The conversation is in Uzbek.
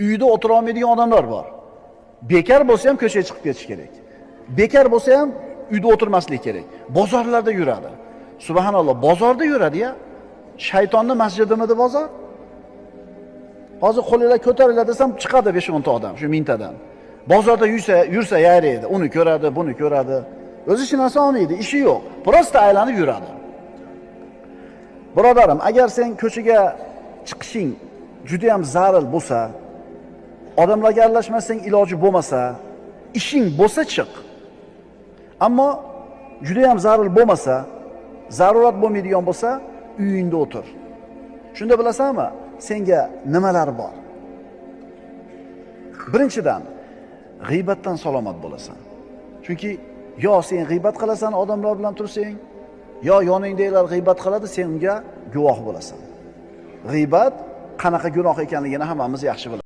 Uyda o'tira olmaydigan odamlar bor. Bekar bo'lsa ham ko'chaga chiqib ketish kerak. Bekar bo'lsa ham uyda o'tirmaslik kerak. Bozorlarda yuradi. Subhanalloh, bozorda yuradi-ya. Shaytonning masjidimidi bozor? Hozir qo'lingizga ko'taringlar desam chiqadi 5-10 ta odam shu mingtadan. Bozorda yursa yaraydi. Uni ko'radi, buni ko'radi. O'zi hech narsa olmaydi, ishi yo'q. Prosta aylanib yuradi. Birodarim, agar sen ko'chaga chiqishing juda ham zarur bo'lsa, odamlarga aralashmasang iloji bo'lmasa, ishing bo'lsa chiq. Ammo juda ham zarur bo'lmasa, zarurat bo'lmaydigan bo'lsa, uyingda o'tir. Shunda bilasanmi, senga nimalar bor? Birinchidan, g'iybatdan salomat bo'lasan. Chunki yo sen g'iybat qilasan odamlar bilan tursang, yo yoningdagilar g'iybat qiladi, sen unga guvoh bo'lasan. G'iybat qanaqa gunoh ekanligini hammamiz yaxshi bilamiz.